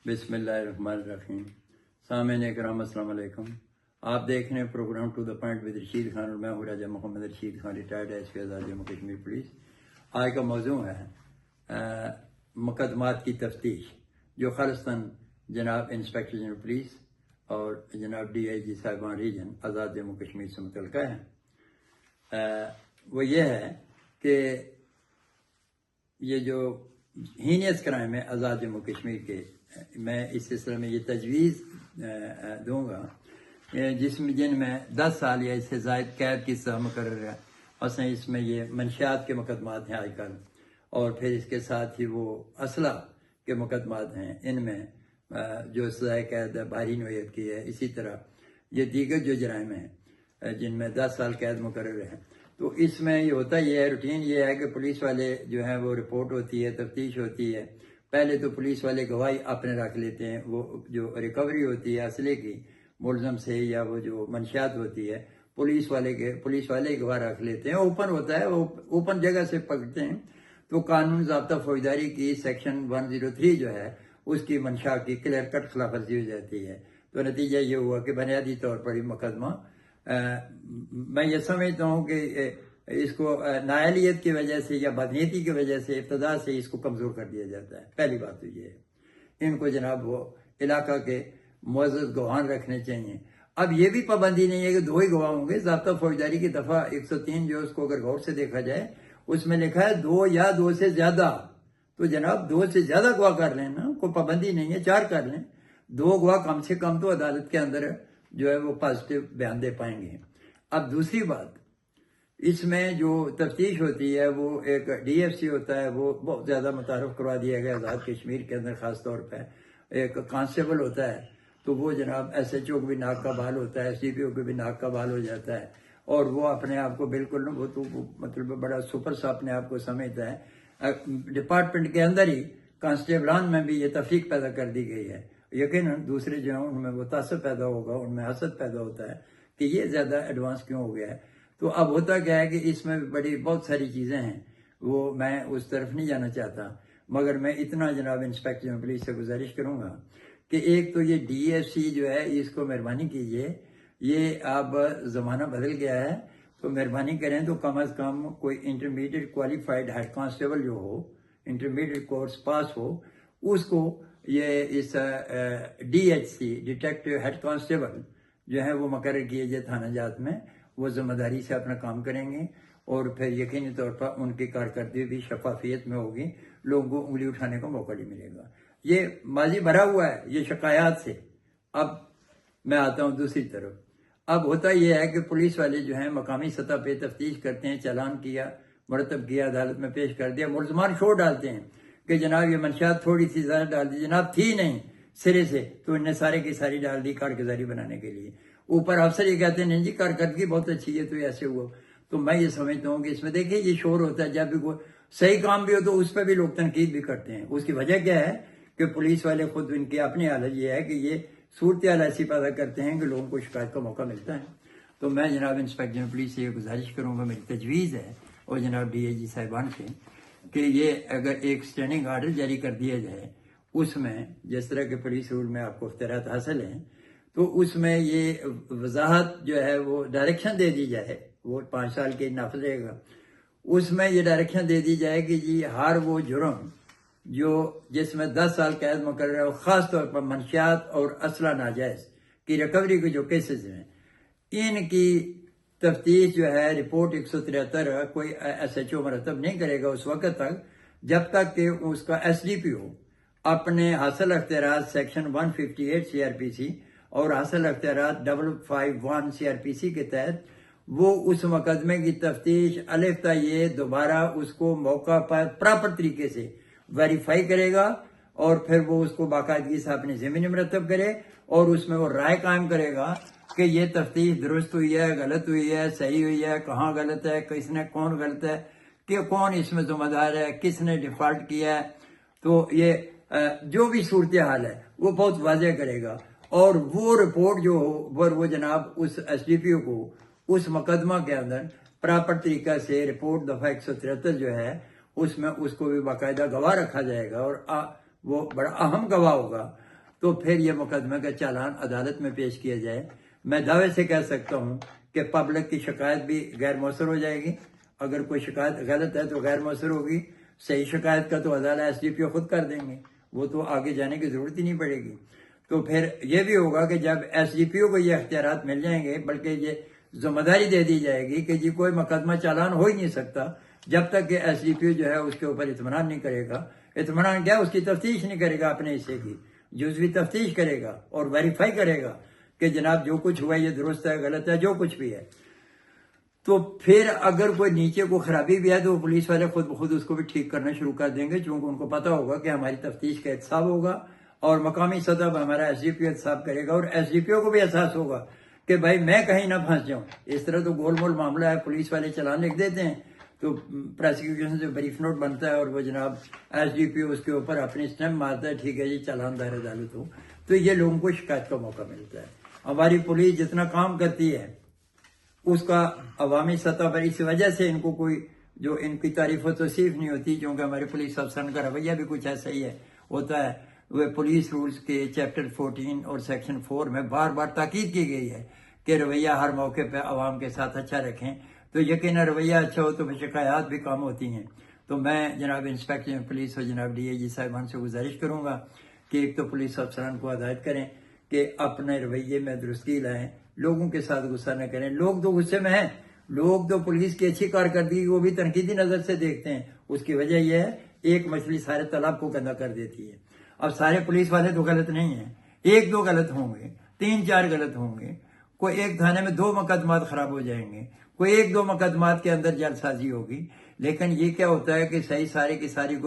बिस्मिल्लाहिर्रहमानिर्रहीम। सामईन इकराम अस्सलाम वालेकुम। आप देख रहे हैं programme to the point with Rashid Khan और मैं हूँ Raja Mohammad Rashid Khan, retired SP Azad Jammu Kashmir police. आज का मौजू है मुकदमात की तफ्तीश, जो खालिस्तान जनाब इंस्पेक्टर जनरल पुलिस और जनाब DIG साहिबान रीजन आज़ाद जम्मू कश्मीर से मुतल्लिक़ है। वो ये है कि ये जो हीनियस क्राइम है आज़ाद जम्मू कश्मीर के, मैं इस सिलसिले में ये तजवीज़ दूँगा जिनमें 10 साल या इससे ज़ायद कैद की सज़ा मुकर्रर है। असल इसमें ये मंशियात के मुकदमात हैं आजकल, और फिर इसके साथ ही वो असला के मुकदमात हैं, इनमें जो सज़ाए कैद है भारी नोयत की है। इसी तरह ये दीगर जो जराइम हैं जिनमें 10 साल कैद मुकर्रर है। तो इसमें ये होता ये है, रूटीन ये है कि पुलिस वाले जो हैं वो रिपोर्ट होती है, तफ्तीश होती है। पहले तो पुलिस वाले गवाही अपने रख लेते हैं, वो जो रिकवरी होती है असले की मुलजम से या वो जो मंशियात होती है पुलिस वाले गवाह रख लेते हैं। ओपन होता है, वो ओपन जगह से पकड़ते हैं। तो कानून ज़ाब्ता फौजदारी की सेक्शन 103 जो है उसकी मंशा की क्लियर कट खिलाफवर्जी हो जाती है। तो नतीजा ये हुआ कि बुनियादी तौर पर मुकदमा मैं ये समझता हूँ कि इसको नाअहलियत की वजह से या बदनीयती की वजह से इब्तदा से इसको कमज़ोर कर दिया जाता है। पहली बात तो ये है, इनको जनाब वो इलाका के मुअज़्ज़ज़ गवाहान रखने चाहिए। अब ये भी पाबंदी नहीं है कि 2 ही गवाह होंगे। ज़ाब्ता फौजदारी की दफ़ा 103 जो उसको अगर गौर से देखा जाए उसमें लिखा है 2 या 2 से ज़्यादा। तो जनाब 2 से ज़्यादा गवाह कर लें ना, कोई पाबंदी नहीं है, 4 कर लें। 2 गवाह कम से कम तो अदालत के अंदर जो है वो पॉजिटिव बयान दे पाएंगे। अब दूसरी बात, इसमें जो तफ्तीश होती है वो एक DFC होता है, वो बहुत ज़्यादा मुतारफ़ करवा दिया गया आज़ाद कश्मीर के अंदर। ख़ास तौर पर एक कांस्टेबल होता है, तो वो जनाब SHO को भी नाक का बाल होता है, CPO को भी नाक का बाल हो जाता है, और वो अपने आप को बिल्कुल वो तो मतलब बड़ा सुपर सा अपने आप को समझता है। डिपार्टमेंट के अंदर ही कांस्टेबलान में भी ये तफरीक पैदा कर दी गई है। यकीनन दूसरे जो हैं उनमें वो तासब पैदा होगा, उनमें हसद पैदा होता है कि ये ज़्यादा एडवांस क्यों हो गया है। तो अब होता क्या है कि इसमें बड़ी बहुत सारी चीज़ें हैं, वो मैं उस तरफ नहीं जाना चाहता, मगर मैं इतना जनाब इंस्पेक्टर जनरल पुलिस से गुजारिश करूँगा कि एक तो ये DFC जो है इसको मेहरबानी कीजिए, ये अब ज़माना बदल गया है, तो मेहरबानी करें तो कम अज़ कम कोई इंटरमीडिएट क्वालिफाइड हेड कांस्टेबल जो हो, इंटरमीडिएट कोर्स पास हो, उसको ये इस DHC डिटेक्टिव हेड कांस्टेबल जो है वो मुकर्रर किए जाए थाना जात में। वो ज़िम्मेदारी से अपना काम करेंगे और फिर यकीनी तौर पर उनकी कारकर्दगी भी शफाफियत में होगी, लोगों को उंगली उठाने का मौका नहीं मिलेगा। ये माजी भरा हुआ है ये शिकायत से। अब मैं आता हूँ दूसरी तरफ। अब होता यह है कि पुलिस वाले जो हैं मकामी सतह पे तफ्तीश करते हैं, चालान किया, मुरतब किया, अदालत में पेश कर दिया, मुलजमान शोर डालते हैं कि जनाब ये मंशियात थोड़ी सी ज़्यादा डाल दी, जनाब थी नहीं सिरे से, तो इनने सारे की सारी डाल दी कारगुजारी बनाने के लिए। ऊपर अफसर ये कहते हैं नहीं जी कारकर्दगी बहुत अच्छी है, तो ऐसे हुआ। तो मैं ये समझता हूँ कि इसमें देखिए ये शोर होता है, जब भी कोई सही काम भी हो तो उस पर भी लोग तनकीद भी करते हैं। उसकी वजह क्या है कि पुलिस वाले खुद इनकी अपनी हालत ये है कि ये सूरत हाल ऐसी पैदा करते हैं कि लोगों को शिकायत का मौका मिलता है। तो मैं जनाब इंस्पेक्टर जनरल पुलिस से ये गुजारिश करूँगा, मेरी तजवीज़ है और जनाब DIG साहिबान से कि ये अगर एक स्टैंडिंग आर्डर जारी कर दिया जाए, उसमें जिस तरह के पुलिस रूल में आपको इख्तियारात हासिल हैं, तो उसमें ये वजाहत जो है वो डायरेक्शन दे दी जाए, वो 5 साल के नाफिज रहेगा, उसमें ये डायरेक्शन दे दी जाए कि जी हर वो जुर्म जो जिसमें 10 साल कैद मुकर्रर है, ख़ास तौर पर मंशियात और असला नाजायज़ की रिकवरी के जो केसेस हैं, इनकी तफ्तीश जो है रिपोर्ट 173 कोई SHO मरतब नहीं करेगा उस वक़्त तक जब तक कि उसका SDPO अपने हासिल अख्तियारात सेक्शन 158 CRPC और हासिल अख्तियारात 551 CRPC के तहत वो उस मुकदमे की तफ्तीश अलिफ्ता ये दोबारा उसको मौका पर प्रॉपर तरीके से वेरीफाई करेगा, और फिर वो उसको बाकायदगी से अपनी ज़मीन मरतब करे और उसमें वो राय कायम करेगा कि ये तफ्तीश दुरुस्त हुई है, गलत हुई है, सही हुई है, कहाँ गलत है, किसने कौन गलत है, कि कौन इसमें ज़िम्मेदार है, किसने डिफ़ॉल्ट किया है। तो ये जो भी सूरत हाल है वो बहुत वाज़ेह करेगा, और वो रिपोर्ट जो हो वो जनाब उस SDPO को उस मुकदमा के अंदर प्रॉपर तरीका से रिपोर्ट दफ़ा 173 जो है उसमें उसको भी बाकायदा गवाह रखा जाएगा, और वो बड़ा अहम गवाह होगा تو پھر یہ مقدمے کا چالان عدالت میں پیش کیا جائے. میں دعوے سے کہہ سکتا ہوں کہ پبلک کی شکایت بھی غیر مؤثر ہو جائے گی. اگر کوئی شکایت غلط ہے تو غیر مؤثر ہوگی. صحیح شکایت کا تو عدالت ایس ڈی پی او خود کر دیں گے, وہ تو آگے جانے کی ضرورت ہی نہیں پڑے گی. تو پھر یہ بھی ہوگا کہ جب ایس ڈی پی او کو یہ اختیارات مل جائیں گے, بلکہ یہ ذمہ داری دے دی جائے گی کہ جی کوئی مقدمہ چالان ہو ہی نہیں سکتا جب تک کہ ایس ڈی پی او جو ہے اس کے اوپر اطمینان نہیں کرے گا. اطمینان کیا, اس کی تفتیش نہیں کرے گا, اپنے حصے کی جزوی تفتیش کرے گا اور ویریفائی کرے گا کہ جناب جو کچھ ہوا یہ درست ہے غلط ہے جو کچھ بھی ہے. تو پھر اگر کوئی نیچے کو خرابی بھی ہے تو پولیس والے خود بخود اس کو بھی ٹھیک کرنا شروع کر دیں گے, چونکہ ان کو پتا ہوگا کہ ہماری تفتیش کا احتساب ہوگا اور مقامی سطح پر ہمارا ایس ڈی پی او احتساب کرے گا, اور ایس ڈی پی او کو بھی احساس ہوگا کہ بھائی میں کہیں نہ پھنس جاؤں. اس طرح تو گول مول معاملہ ہے, پولیس والے چلان لکھ دیتے ہیں تو پروسیکیوشن سے بریف نوٹ بنتا ہے اور وہ جناب ایس ڈی پی او اس کے اوپر اپنی اسٹیمپ مارتا ہے, ٹھیک ہے جی چالان دائر عدالت ہو. تو یہ لوگوں کو شکایت کا موقع ملتا ہے. ہماری پولیس جتنا کام کرتی ہے اس کا عوامی سطح پر اس وجہ سے ان کو کوئی جو ان کی تعریف و توصیف نہیں ہوتی, کیونکہ ہماری پولیس افسران کا رویہ بھی کچھ ایسا ہی ہے ہوتا ہے. وہ پولیس رولز کے چیپٹر 14 اور سیکشن 4 میں بار بار تاکید کی گئی ہے کہ رویہ ہر موقع پہ عوام کے ساتھ اچھا رکھیں. تو یقیناً رویہ اچھا ہو تو شکایات بھی کم ہوتی ہیں. تو میں جناب انسپیکٹر پولیس اور جناب ڈی اے جی صاحبان سے گزارش کروں گا کہ ایک تو پولیس افسران کو ہدایت کریں کہ اپنے رویے میں درستگی لائیں, لوگوں کے ساتھ غصہ نہ کریں. لوگ تو غصے میں ہیں, لوگ تو پولیس کی اچھی کارکردگی کو بھی تنقیدی نظر سے دیکھتے ہیں. اس کی وجہ یہ ہے ایک مچھلی سارے تالاب کو گندا کر دیتی ہے. اب سارے پولیس والے تو غلط نہیں ہیں, ایک دو غلط ہوں گے, 3-4 غلط ہوں گے. کوئی ایک تھانے میں 2 مقدمات خراب ہو جائیں گے, کوئی 1-2 مقدمات کے اندر جعل سازی ہوگی. لیکن یہ کیا ہوتا ہے کہ صحیح سارے کی ساری کو